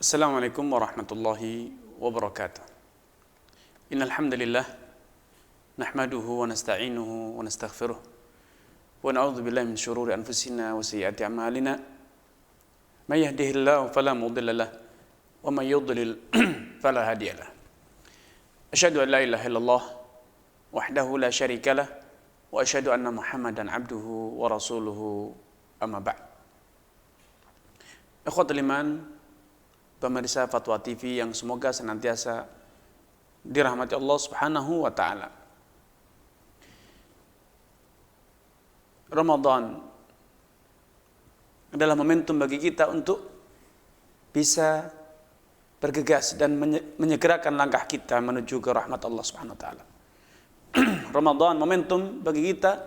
Assalamualaikum warahmatullahi wabarakatuh. Innal hamdalillah nahmaduhu wa nasta'inuhu wa nastaghfiruh wa na'udzu billahi min shururi anfusina wa sayyiati a'malina. May yahdihillahu fala mudilla lahu wa may yudlil fala hadiya lahu. Asyhadu an la ilaha illallah wahdahu la syarika lah wa asyhadu anna Muhammadan abduhu wa rasuluhu amma ba'd. Ikhwatul iman, pemirsa Fatwa TV yang semoga senantiasa dirahmati Allah Subhanahu wa taala. Ramadan adalah momentum bagi kita untuk bisa bergegas dan menyegerakan langkah kita menuju ke rahmat Allah Subhanahu wa taala. Ramadan momentum bagi kita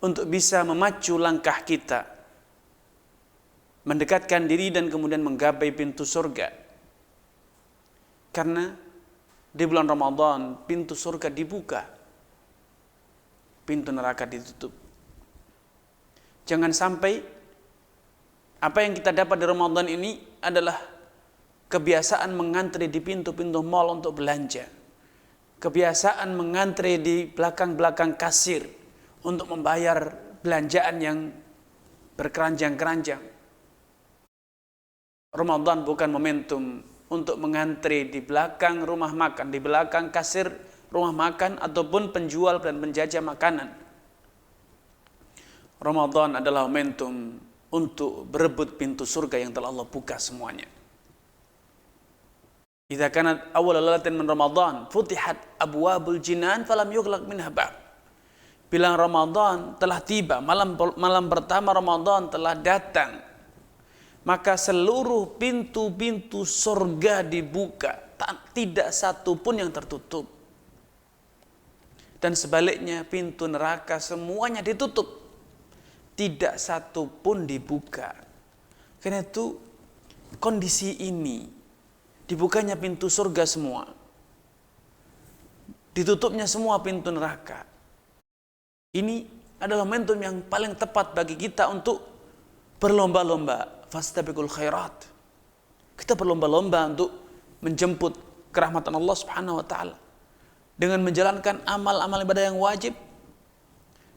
untuk bisa memacu langkah kita, mendekatkan diri dan kemudian menggapai pintu surga. Karena di bulan Ramadan pintu surga dibuka, pintu neraka ditutup. Jangan sampai apa yang kita dapat di Ramadan ini adalah kebiasaan mengantri di pintu-pintu mal untuk belanja, kebiasaan mengantri di belakang-belakang kasir untuk membayar belanjaan yang berkeranjang-keranjang. Ramadan bukan momentum untuk mengantri di belakang rumah makan, di belakang kasir rumah makan ataupun penjual dan penjajah makanan. Ramadan adalah momentum untuk berebut pintu surga yang telah Allah buka semuanya. Idza kanat awwal lailatin min Ramadan futihat abwabul jinan falam yughlaq minha bab. Bila Ramadan telah tiba, malam pertama Ramadan telah datang, maka seluruh pintu-pintu surga dibuka, tidak satu pun yang tertutup. Dan sebaliknya pintu neraka semuanya ditutup, tidak satu pun dibuka. Karena itu kondisi ini, dibukanya pintu surga semua, ditutupnya semua pintu neraka, ini adalah momentum yang paling tepat bagi kita untuk berlomba-lomba. Fastabiqul khairat. Kita berlomba-lomba untuk menjemput kerahmatan Allah Subhanahu wa taala dengan menjalankan amal-amal ibadah yang wajib,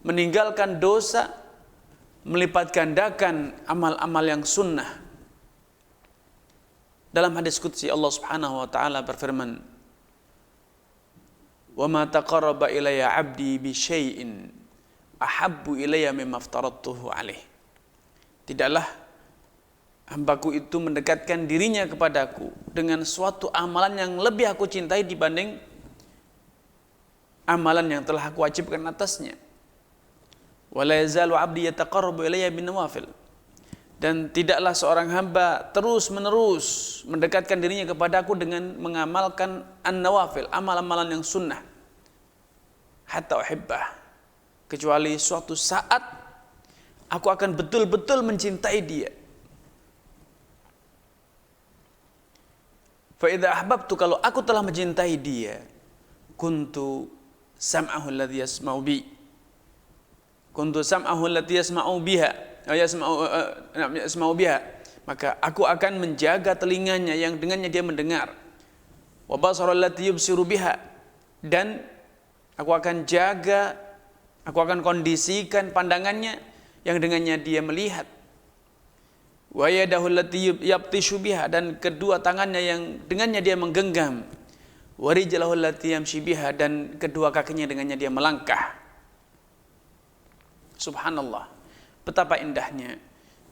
meninggalkan dosa, melipat gandakan amal-amal yang sunnah. Dalam hadis qudsi Allah Subhanahu wa taala berfirman, "Wa ma taqarraba ilayya 'abdi bi syai'in ahabbu ilayya mimma aftaradtuhu 'alaih." Tidaklah hambaku itu mendekatkan dirinya kepadaku dengan suatu amalan yang lebih aku cintai dibanding amalan yang telah aku wajibkan atasnya. Wala yazalu 'abdi yataqarrabu ilayya bin nawafil. Dan tidaklah seorang hamba terus-menerus mendekatkan dirinya kepadaku dengan mengamalkan an-nawafil, amal-amalan yang sunnah. Hatta uhibbah. Kecuali suatu saat aku akan betul-betul mencintai dia. Fa idza ahbabtu, kalau aku telah mencintai dia, kuntu sam'ahu alladhi yasma'u bi. Kuntu sam'ahu alladhi yasma'u biha, yasma'u biha. Maka aku akan menjaga telinganya yang dengannya dia mendengar. Wa basara allati yubsiru biha, dan aku akan jaga, aku akan kondisikan pandangannya yang dengannya dia melihat. Wa yadahu allati yabtishu biha, dan kedua tangannya yang dengannya dia menggenggam. Wa rijlahu allati yamshi biha, dan kedua kakinya dengannya dia melangkah. Subhanallah, betapa indahnya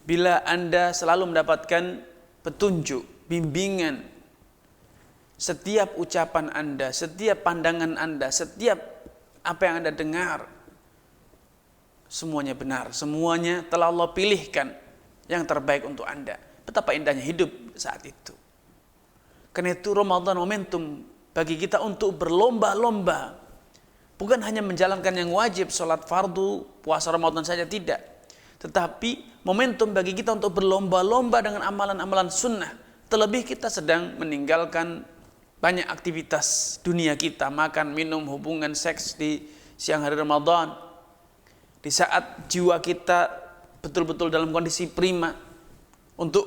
bila Anda selalu mendapatkan petunjuk, bimbingan. Setiap ucapan Anda, setiap pandangan Anda, setiap apa yang Anda dengar, semuanya benar, semuanya telah Allah pilihkan yang terbaik untuk Anda. Betapa indahnya hidup saat itu. Karena itu Ramadan momentum bagi kita untuk berlomba-lomba. Bukan hanya menjalankan yang wajib, sholat fardu, puasa Ramadan saja, tidak. Tetapi momentum bagi kita untuk berlomba-lomba dengan amalan-amalan sunnah. Terlebih kita sedang meninggalkan banyak aktivitas dunia kita, makan, minum, hubungan seks di siang hari Ramadan. Di saat jiwa kita betul-betul dalam kondisi prima untuk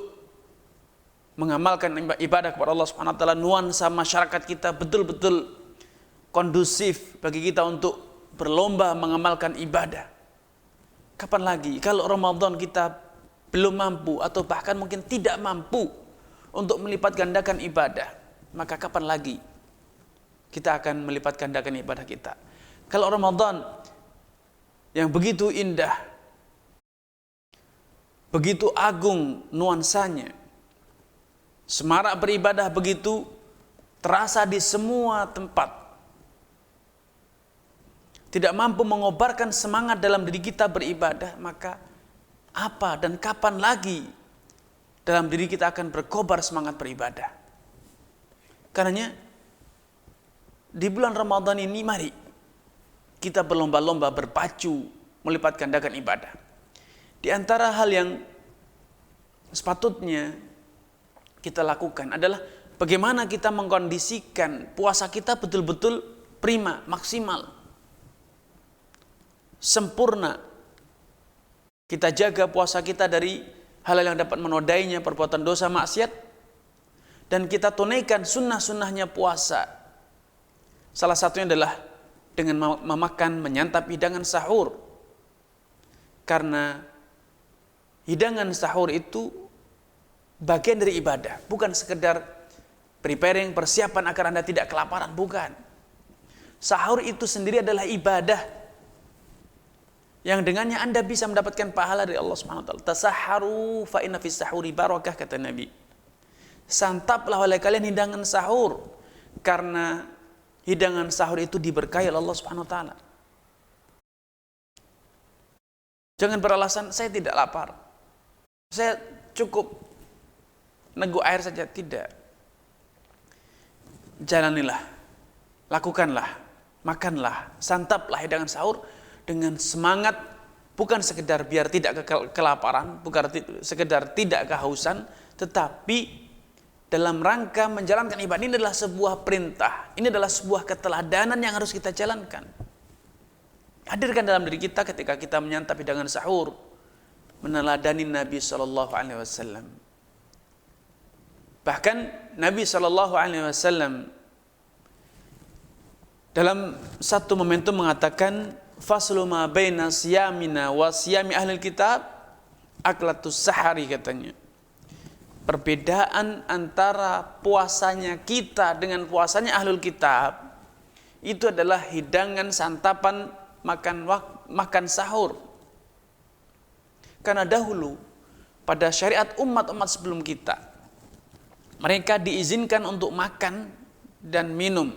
mengamalkan ibadah kepada Allah Subhanahu wa taala, nuansa masyarakat kita betul-betul kondusif bagi kita untuk berlomba mengamalkan ibadah. Kapan lagi kalau Ramadan kita belum mampu atau bahkan mungkin tidak mampu untuk melipat gandakan ibadah, maka kapan lagi kita akan melipat gandakan ibadah kita? Kalau Ramadan yang begitu indah, begitu agung nuansanya, semarak beribadah begitu terasa di semua tempat, tidak mampu mengobarkan semangat dalam diri kita beribadah, maka apa dan kapan lagi dalam diri kita akan berkobar semangat beribadah? Karenanya di bulan Ramadan ini mari kita berlomba-lomba berpacu melipat gandakan ibadah. Di antara hal yang sepatutnya kita lakukan adalah bagaimana kita mengkondisikan puasa kita betul-betul prima, maksimal, sempurna. Kita jaga puasa kita dari hal yang dapat menodainya, perbuatan dosa, maksiat, dan kita tunaikan sunnah-sunnahnya puasa. Salah satunya adalah dengan memakan, menyantap hidangan sahur. Karena hidangan sahur itu bagian dari ibadah, bukan sekedar preparing, persiapan agar Anda tidak kelaparan, bukan. Sahur itu sendiri adalah ibadah yang dengannya Anda bisa mendapatkan pahala dari Allah Subhanahu wa taala. Tasahharu fa inna fis sahuri barakah, kata Nabi. Santaplah oleh kalian hidangan sahur, karena hidangan sahur itu diberkahi oleh Allah Subhanahu wa taala. Jangan beralasan saya tidak lapar, saya cukup neguk air saja, tidak. Jalanilah, lakukanlah, makanlah, santaplah hidangan sahur dengan semangat, bukan sekedar biar tidak kelaparan, bukan sekedar tidak kehausan, tetapi dalam rangka menjalankan ibadah. Ini adalah sebuah perintah, ini adalah sebuah keteladanan yang harus kita jalankan. Hadirkan dalam diri kita ketika kita menyantap hidangan sahur, meneladani Nabi SAW. Bahkan Nabi SAW dalam satu momentum mengatakan, faslu ma baina siyamina wa siyami ahlil kitab aklatus sahari, katanya. Perbedaan antara puasanya kita dengan puasanya ahlul kitab itu adalah hidangan santapan, makan sahur. Karena dahulu pada syariat umat-umat sebelum kita, mereka diizinkan untuk makan dan minum.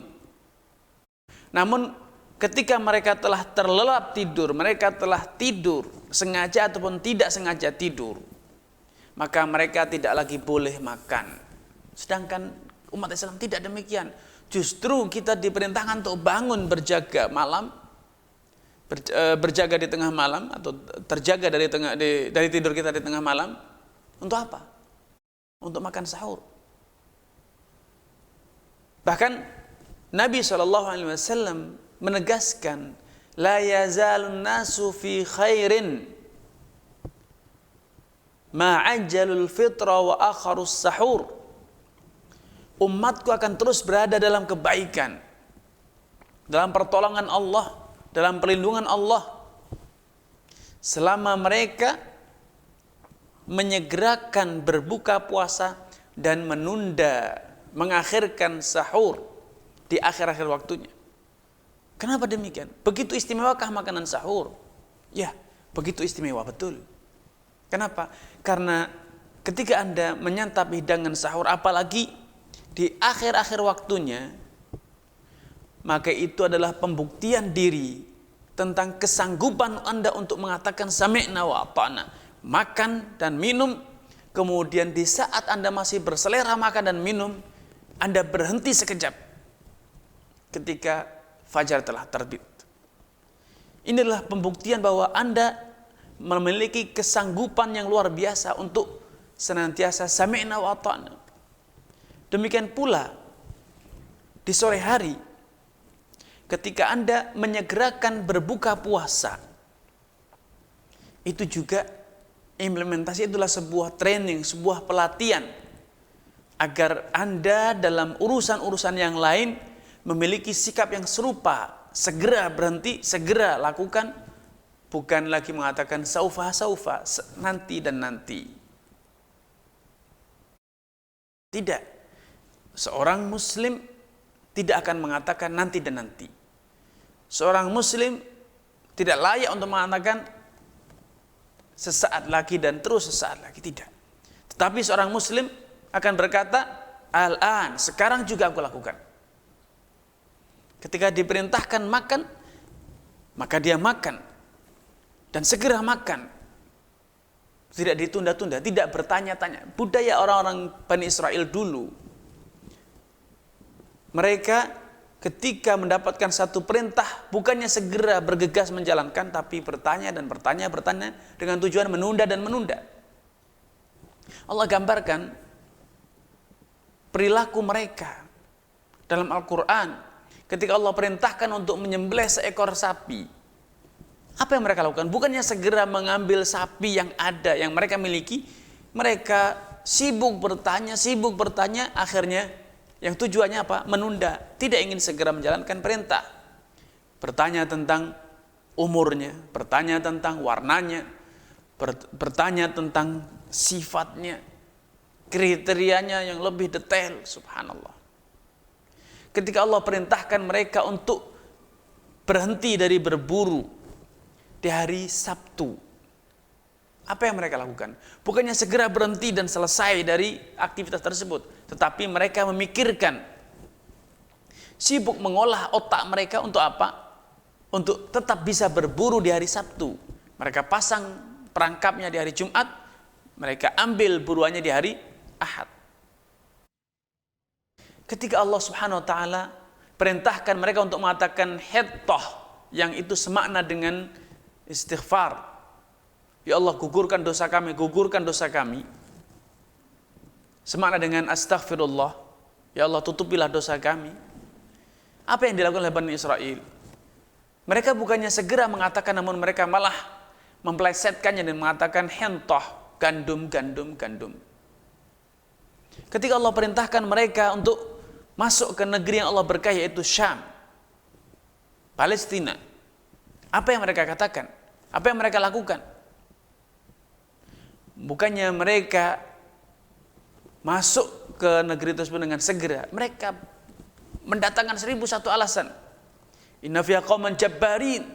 Namun ketika mereka telah terlelap tidur, mereka telah tidur sengaja ataupun tidak sengaja tidur, maka mereka tidak lagi boleh makan. Sedangkan umat Islam tidak demikian. Justru kita diperintahkan untuk bangun berjaga malam, berjaga di tengah malam, atau terjaga dari tidur kita di tengah malam. Untuk apa? Untuk makan sahur. Bahkan Nabi SAW menegaskan, la yazalun nasu fi khairin ma'ajjalul fitra wa akharus sahur. Umatku akan terus berada dalam kebaikan, dalam pertolongan Allah, dalam perlindungan Allah, selama mereka menyegerakan berbuka puasa dan menunda, mengakhirkan sahur di akhir-akhir waktunya. Kenapa demikian? Begitu istimewakah makanan sahur? Ya, begitu istimewa, betul. Kenapa? Karena ketika Anda menyantap hidangan sahur, apalagi di akhir-akhir waktunya, maka itu adalah pembuktian diri tentang kesanggupan Anda untuk mengatakan sami'na wa ata'na, makan dan minum. Kemudian di saat Anda masih berselera makan dan minum, Anda berhenti sekejap ketika fajar telah terbit. Ini adalah pembuktian bahwa Anda memiliki kesanggupan yang luar biasa untuk senantiasa sami'na wa ata'na. Demikian pula di sore hari ketika Anda menyegerakan berbuka puasa, itu juga implementasi, itulah sebuah training, sebuah pelatihan agar Anda dalam urusan-urusan yang lain memiliki sikap yang serupa, segera berhenti, segera lakukan, bukan lagi mengatakan saufa, nanti dan nanti. Tidak. Seorang muslim tidak akan mengatakan nanti dan nanti. Seorang muslim tidak layak untuk mengatakan sesaat lagi dan terus sesaat lagi, tidak. Tetapi seorang muslim akan berkata, al-an, sekarang juga aku lakukan. Ketika diperintahkan makan, maka dia makan dan segera makan. Tidak ditunda-tunda, tidak bertanya-tanya. Budaya orang-orang Bani Israel dulu, mereka ketika mendapatkan satu perintah, bukannya segera bergegas menjalankan, tapi bertanya dan bertanya dengan tujuan menunda dan menunda. Allah gambarkan perilaku mereka dalam Al-Quran. Ketika Allah perintahkan untuk menyembelih seekor sapi, apa yang mereka lakukan? Bukannya segera mengambil sapi yang ada, yang mereka miliki. Mereka sibuk bertanya, akhirnya yang tujuannya apa? Menunda, tidak ingin segera menjalankan perintah. Bertanya tentang umurnya, bertanya tentang warnanya, bertanya tentang sifatnya, kriterianya yang lebih detail. Subhanallah. Ketika Allah perintahkan mereka untuk berhenti dari berburu di hari Sabtu, apa yang mereka lakukan? Bukannya segera berhenti dan selesai dari aktivitas tersebut, tetapi mereka memikirkan, sibuk mengolah otak mereka untuk apa? Untuk tetap bisa berburu di hari Sabtu. Mereka pasang perangkapnya di hari Jumat, mereka ambil buruannya di hari Ahad. Ketika Allah Subhanahu wa taala perintahkan mereka untuk mengatakan hittah, yang itu semakna dengan istighfar. Ya Allah, gugurkan dosa kami. Semakna dengan astaghfirullah. Ya Allah, tutupilah dosa kami. Apa yang dilakukan oleh Bani Israel? Mereka bukannya segera mengatakan, namun mereka malah memplesetkannya dan mengatakan hentoh, gandum. Ketika Allah perintahkan mereka untuk masuk ke negeri yang Allah berkahi, yaitu Syam, Palestina, apa yang mereka katakan? Apa yang mereka lakukan? Bukannya mereka masuk ke negeri tersebut dengan segera, mereka mendatangkan 1001 alasan. Inna fiha qauman jabbarin.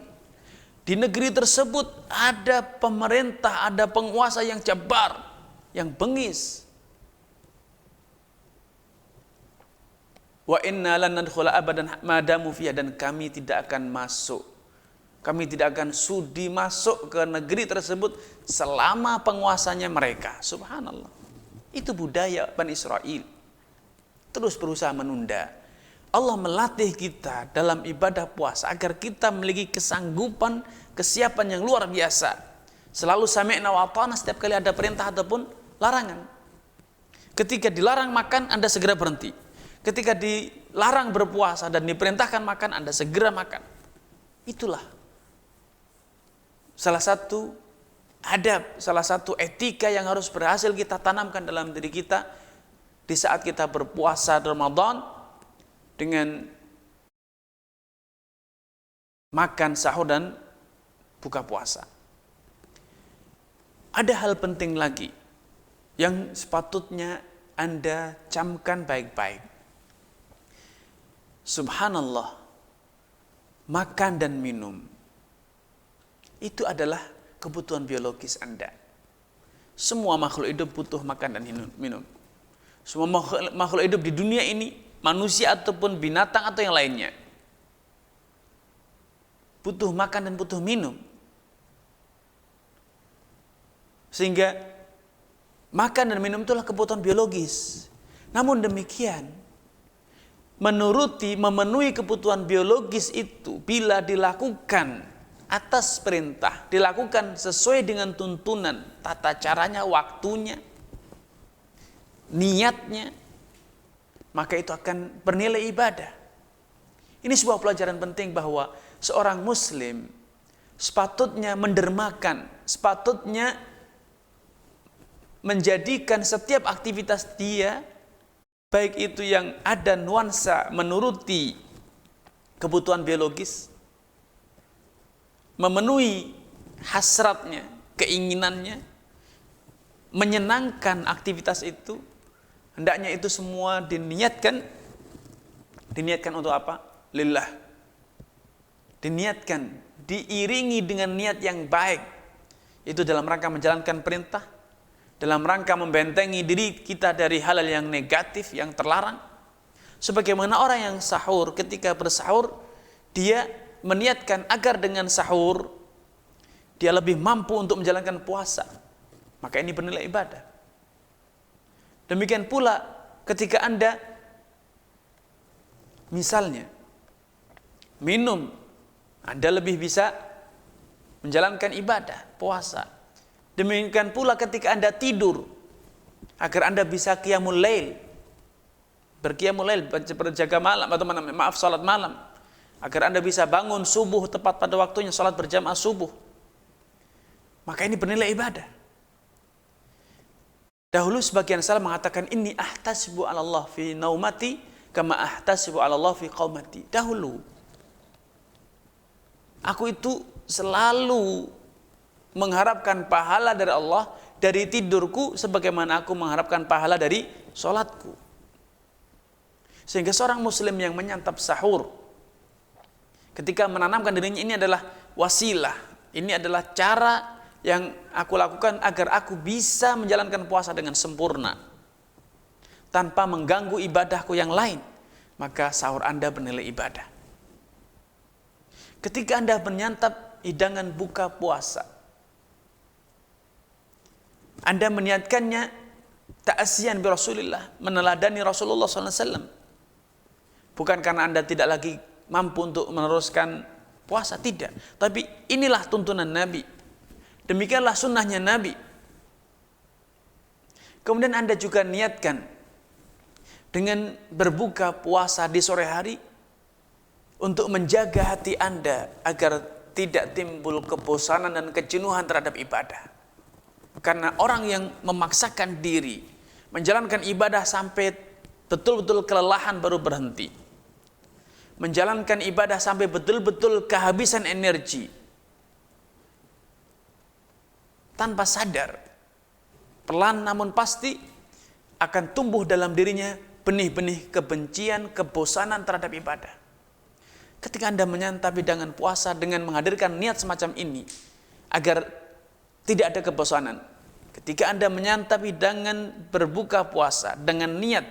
Di negeri tersebut ada pemerintah, ada penguasa yang jabbar, yang bengis. Wa inna lan nadkhula abadan madamu fiha, dan kami tidak akan masuk. Kami tidak akan sudi masuk ke negeri tersebut selama penguasanya mereka. Subhanallah. Itu budaya Bani Israel. Terus berusaha menunda. Allah melatih kita dalam ibadah puasa agar kita memiliki kesanggupan, kesiapan yang luar biasa. Selalu sami'na wa ata'na setiap kali ada perintah ataupun larangan. Ketika dilarang makan, Anda segera berhenti. Ketika dilarang berpuasa dan diperintahkan makan, Anda segera makan. Itulah salah satu adab, salah satu etika yang harus berhasil kita tanamkan dalam diri kita di saat kita berpuasa Ramadan, dengan makan sahur dan buka puasa. Ada hal penting lagi yang sepatutnya Anda camkan baik-baik. Subhanallah, makan dan minum itu adalah kebutuhan biologis Anda. Semua makhluk hidup butuh makan dan minum. Semua makhluk hidup di dunia ini, manusia ataupun binatang atau yang lainnya, butuh makan dan butuh minum. Sehingga makan dan minum itulah kebutuhan biologis. Namun demikian, memenuhi kebutuhan biologis itu bila dilakukan atas perintah, dilakukan sesuai dengan tuntunan, tata caranya, waktunya, niatnya, maka itu akan bernilai ibadah. Ini sebuah pelajaran penting bahwa seorang muslim sepatutnya mendermakan, sepatutnya menjadikan setiap aktivitas dia baik itu yang ada nuansa menuruti kebutuhan biologis, memenuhi hasratnya, keinginannya, menyenangkan aktivitas itu, hendaknya itu semua diniatkan untuk apa? Lillah. Diniatkan, diiringi dengan niat yang baik. Itu dalam rangka menjalankan perintah, dalam rangka membentengi diri kita dari hal-hal yang negatif, yang terlarang. Sebagaimana orang yang sahur, ketika bersahur, dia meniatkan agar dengan sahur dia lebih mampu untuk menjalankan puasa, maka ini bernilai ibadah. Demikian pula ketika Anda misalnya minum, Anda lebih bisa menjalankan ibadah puasa. Demikian pula ketika Anda tidur, agar Anda bisa qiyamul lail, berqiyamul lail, berjaga malam, atau salat malam, agar Anda bisa bangun subuh tepat pada waktunya, salat berjamaah subuh, maka ini bernilai ibadah. Dahulu sebagian salaf mengatakan, inni ahtasibu 'ala Allah fi naumati kama ahtasibu 'ala Allah fi qaumati. Dahulu aku itu selalu mengharapkan pahala dari Allah dari tidurku sebagaimana aku mengharapkan pahala dari sholatku. Sehingga seorang muslim yang menyantap sahur, ketika menanamkan dirinya, ini adalah wasilah, ini adalah cara yang aku lakukan agar aku bisa menjalankan puasa dengan sempurna tanpa mengganggu ibadahku yang lain, maka sahur Anda bernilai ibadah. Ketika Anda menyantap hidangan buka puasa, Anda meniatkannya ta'asiyan bi Rasulillah, meneladani Rasulullah SAW, bukan karena Anda tidak lagi mampu untuk meneruskan puasa, tidak, tapi inilah tuntunan Nabi, demikianlah sunnahnya Nabi. Kemudian Anda juga niatkan dengan berbuka puasa di sore hari untuk menjaga hati Anda agar tidak timbul kebosanan dan kejenuhan terhadap ibadah. Karena orang yang memaksakan diri menjalankan ibadah sampai betul-betul kelelahan baru berhenti, menjalankan ibadah sampai betul-betul kehabisan energi, tanpa sadar, pelan namun pasti akan tumbuh dalam dirinya benih-benih kebencian, kebosanan terhadap ibadah. Ketika Anda menyantap hidangan puasa dengan menghadirkan niat semacam ini agar tidak ada kebosanan, ketika Anda menyantap hidangan berbuka puasa dengan niat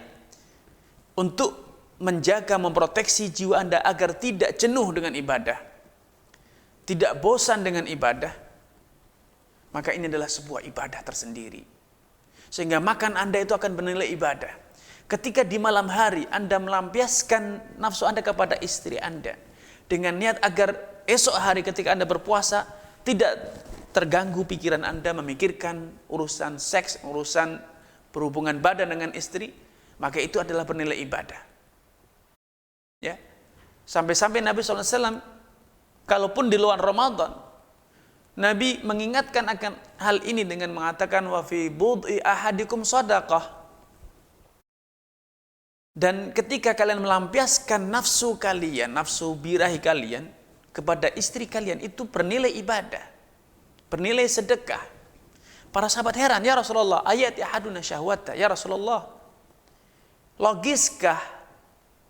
untuk menjaga, memproteksi jiwa Anda agar tidak jenuh dengan ibadah, tidak bosan dengan ibadah, maka ini adalah sebuah ibadah tersendiri. Sehingga makan Anda itu akan bernilai ibadah. Ketika di malam hari Anda melampiaskan nafsu Anda kepada istri Anda dengan niat agar esok hari ketika Anda berpuasa tidak terganggu pikiran Anda memikirkan urusan seks, urusan berhubungan badan dengan istri, maka itu adalah bernilai ibadah. Ya, sampai-sampai Nabi SAW, kalaupun di luar Ramadan, Nabi mengingatkan akan hal ini dengan mengatakan, wa fi bud'i ahadikum shadaqah. Dan ketika kalian melampiaskan nafsu kalian, nafsu birahi kalian kepada istri kalian, itu bernilai ibadah, bernilai sedekah. Para sahabat heran, ya Rasulullah, ayat ahaduna syahwata, ya Rasulullah, logiskah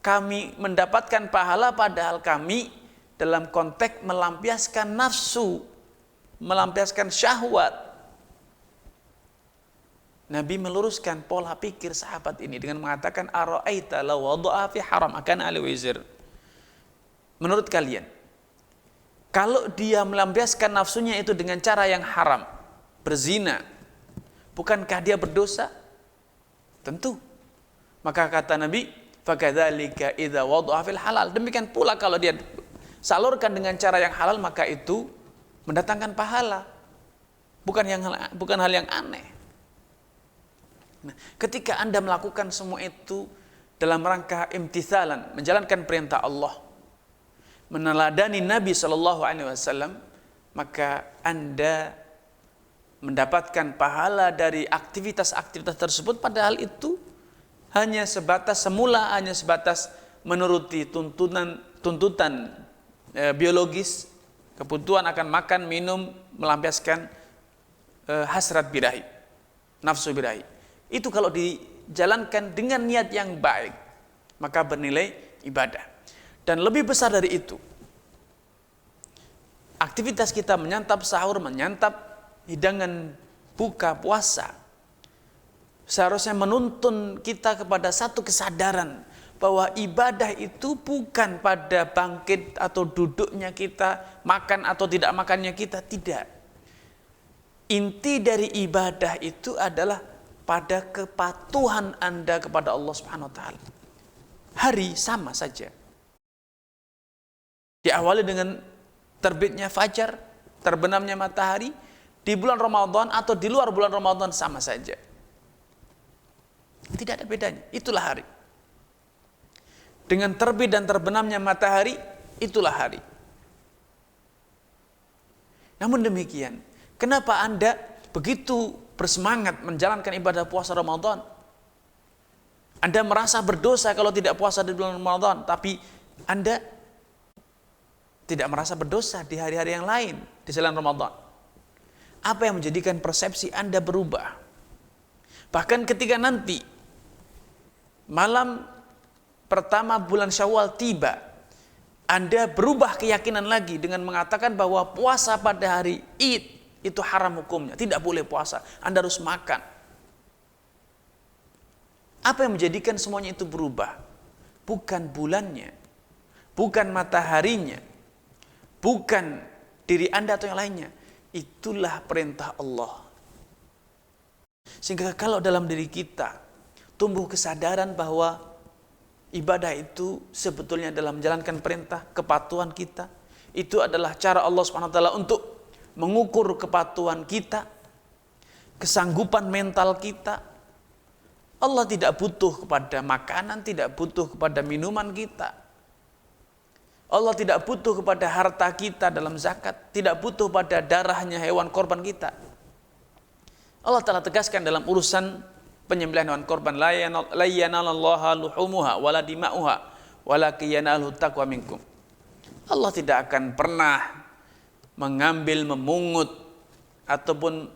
kami mendapatkan pahala padahal kami dalam konteks melampiaskan nafsu, melampiaskan syahwat? Nabi meluruskan pola pikir sahabat ini dengan mengatakan, ara'aita law wada'a fi haram akan ali wizr. Menurut kalian, kalau dia melampiaskan nafsunya itu dengan cara yang haram, berzina, bukankah dia berdosa? Tentu. Maka kata Nabi, fakadzalika idza wada'a fil halal. Demikian pula kalau dia salurkan dengan cara yang halal, maka itu mendatangkan pahala. Bukan hal yang aneh. Nah, ketika Anda melakukan semua itu dalam rangka imtithalan, menjalankan perintah Allah, meneladani Nabi SAW, maka Anda mendapatkan pahala dari aktivitas-aktivitas tersebut, padahal itu hanya sebatas semula hanya sebatas menuruti tuntutan biologis, kebutuhan akan makan, minum, melampiaskan hasrat birahi, nafsu birahi. Itu kalau dijalankan dengan niat yang baik, maka bernilai ibadah. Dan lebih besar dari itu, aktivitas kita menyantap sahur, menyantap hidangan buka puasa, seharusnya menuntun kita kepada satu kesadaran bahwa ibadah itu bukan pada bangkit atau duduknya kita, makan atau tidak makannya kita, tidak. Inti dari ibadah itu adalah pada kepatuhan Anda kepada Allah Subhanahu wa taala. Hari sama saja. Diawali dengan terbitnya fajar, terbenamnya matahari, di bulan Ramadan atau di luar bulan Ramadan sama saja. Tidak ada bedanya, itulah hari. Dengan terbit dan terbenamnya matahari, itulah hari. Namun demikian, kenapa Anda begitu bersemangat menjalankan ibadah puasa Ramadan? Anda merasa berdosa kalau tidak puasa di bulan Ramadan, tapi Anda tidak merasa berdosa di hari-hari yang lain di selain Ramadan. Apa yang menjadikan persepsi Anda berubah? Bahkan ketika nanti malam pertama bulan Syawal tiba, Anda berubah keyakinan lagi dengan mengatakan bahwa puasa pada hari Id itu haram hukumnya, tidak boleh puasa, Anda harus makan. Apa yang menjadikan semuanya itu berubah? Bukan bulannya, bukan mataharinya, bukan diri Anda atau yang lainnya. Itulah perintah Allah. Sehingga kalau dalam diri kita tumbuh kesadaran bahwa ibadah itu sebetulnya dalam menjalankan perintah, kepatuhan kita, itu adalah cara Allah Subhanahu wa taala untuk mengukur kepatuhan kita, kesanggupan mental kita. Allah tidak butuh kepada makanan, tidak butuh kepada minuman kita. Allah tidak butuh kepada harta kita dalam zakat, tidak butuh pada darahnya hewan korban kita. Allah telah tegaskan dalam urusan penyembelihan hewan korban, la yanalallaha luhumuha wala dima'uha walakin yanaluhu taqwa minkum. Allah tidak akan pernah mengambil, memungut ataupun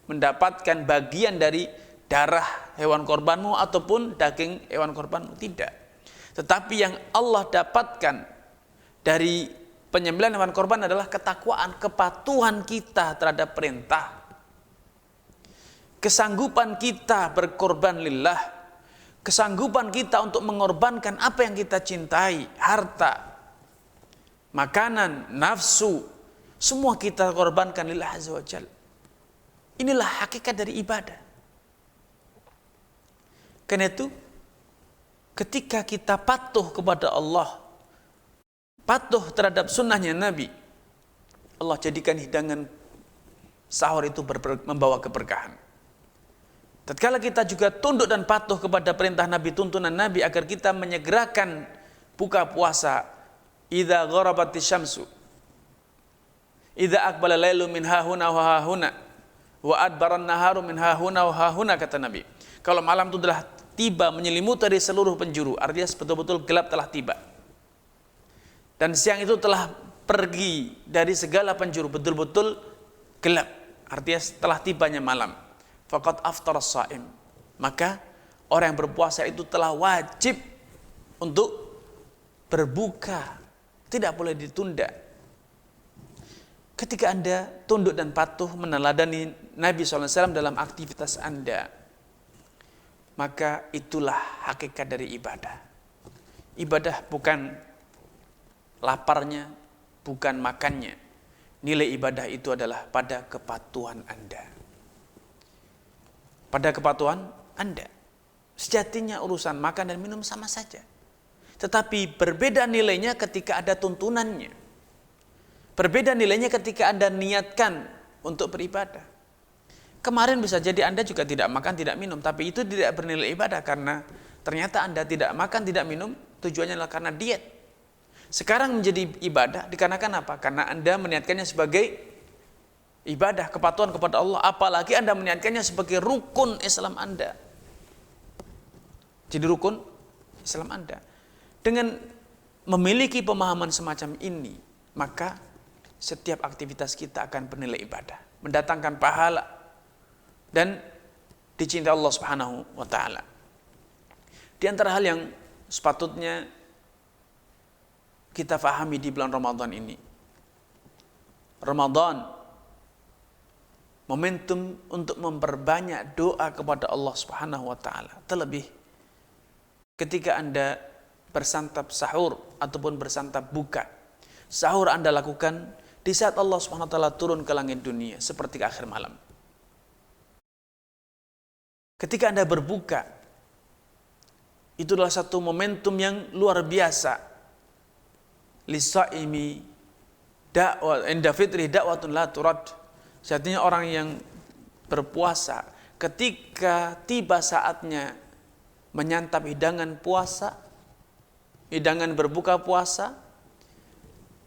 mendapatkan bagian dari darah hewan korbanmu ataupun daging hewan korbanmu, tidak. Tetapi yang Allah dapatkan dari penyembelihan hewan korban adalah ketakwaan, kepatuhan kita terhadap perintah, kesanggupan kita berkorban lillah, kesanggupan kita untuk mengorbankan apa yang kita cintai, harta, makanan, nafsu, semua kita korbankan lillah azza wa jalla. Inilah hakikat dari ibadah. Karena itu, ketika kita patuh kepada Allah, patuh terhadap sunnahnya Nabi, Allah jadikan hidangan sahur itu membawa keberkahan. Tatkala kita juga tunduk dan patuh kepada perintah Nabi, tuntunan Nabi agar kita menyegerakan buka puasa, idza gharabatis syamsu, idza aqbala lailu min hahuna wa hahuna, wa adbaran naharu min hahuna wa hahuna, kata Nabi. Kalau malam itu telah tiba menyelimuti dari seluruh penjuru, artinya betul-betul gelap telah tiba. Dan siang itu telah pergi dari segala penjuru, betul-betul gelap, artinya setelah tibanya malam. Faqad aftara as-shaim, maka orang yang berpuasa itu telah wajib untuk berbuka, tidak boleh ditunda. Ketika Anda tunduk dan patuh meneladani Nabi SAW dalam aktivitas Anda, maka itulah hakikat dari ibadah. Ibadah bukan laparnya, bukan makannya. Nilai ibadah itu adalah pada kepatuhan Anda. Pada kepatuhan Anda. Sejatinya urusan makan dan minum sama saja. Tetapi berbeda nilainya ketika ada tuntunannya. Berbeda nilainya ketika Anda niatkan untuk beribadah. Kemarin bisa jadi Anda juga tidak makan, tidak minum, tapi itu tidak bernilai ibadah karena ternyata Anda tidak makan, tidak minum, tujuannya adalah karena diet. Sekarang menjadi ibadah dikarenakan apa? Karena Anda meniatkannya sebagai ibadah, kepatuhan kepada Allah, apalagi Anda meniatkannya sebagai rukun Islam Anda. jadi rukun Islam Anda. Dengan memiliki pemahaman semacam ini, maka setiap aktivitas kita akan bernilai ibadah, mendatangkan pahala dan dicintai Allah Subhanahu wa taala. Di antara hal yang sepatutnya kita fahami di bulan Ramadan ini, Ramadan momentum untuk memperbanyak doa kepada Allah Subhanahu wa taala. Terlebih ketika Anda bersantap sahur ataupun bersantap buka. Sahur Anda lakukan di saat Allah Subhanahu wa taala turun ke langit dunia seperti ke akhir malam. Ketika Anda berbuka, itu adalah satu momentum yang luar biasa. Lisaimi da'wa inda fitri da'watun la turad. Artinya orang yang berpuasa ketika tiba saatnya menyantap hidangan puasa, hidangan berbuka puasa,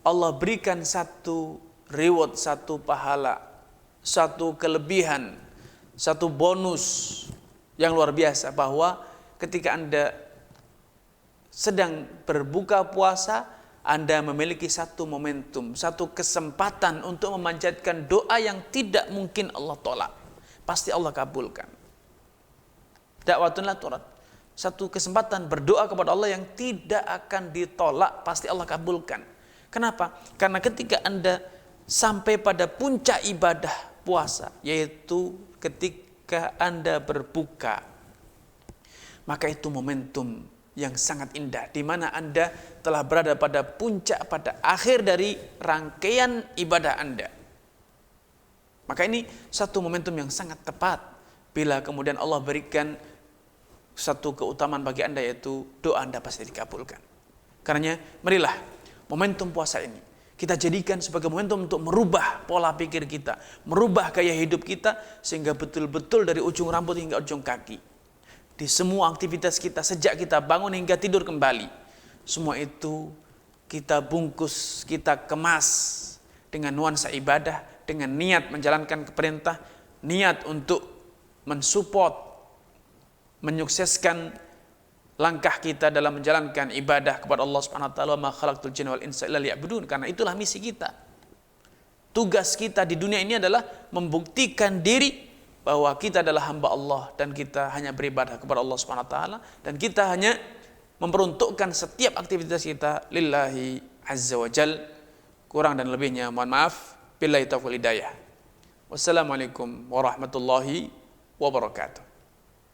Allah berikan satu reward, satu pahala, satu kelebihan, satu bonus yang luar biasa, bahwa ketika Anda sedang berbuka puasa, Anda memiliki satu momentum, satu kesempatan untuk memanjatkan doa yang tidak mungkin Allah tolak. Pasti Allah kabulkan. Da'watun la turad. Satu kesempatan berdoa kepada Allah yang tidak akan ditolak, pasti Allah kabulkan. Kenapa? Karena ketika Anda sampai pada puncak ibadah puasa, yaitu ketika Anda berbuka, maka itu momentum yang sangat indah, di mana Anda telah berada pada puncak, pada akhir dari rangkaian ibadah Anda. Maka ini satu momentum yang sangat tepat bila kemudian Allah berikan satu keutamaan bagi Anda, yaitu doa Anda pasti dikabulkan. Karenanya marilah momentum puasa ini kita jadikan sebagai momentum untuk merubah pola pikir kita, merubah gaya hidup kita, sehingga betul-betul dari ujung rambut hingga ujung kaki, di semua aktivitas kita, sejak kita bangun hingga tidur kembali, semua itu kita bungkus, kita kemas dengan nuansa ibadah, dengan niat menjalankan perintah, niat untuk mensupport, menyukseskan langkah kita dalam menjalankan ibadah kepada Allah Subhanahu wa taala. Ma khalaqtul jinna wal insa illa liya'budun. Karena itulah misi kita. Tugas kita di dunia ini adalah membuktikan diri bahwa kita adalah hamba Allah dan kita hanya beribadah kepada Allah Subhanahu wa taala, dan kita hanya memperuntukkan setiap aktivitas kita lillahi azza wa jal. Kurang dan lebihnya mohon maaf. Billahi taufiq hidayah. Wassalamualaikum warahmatullahi wabarakatuh.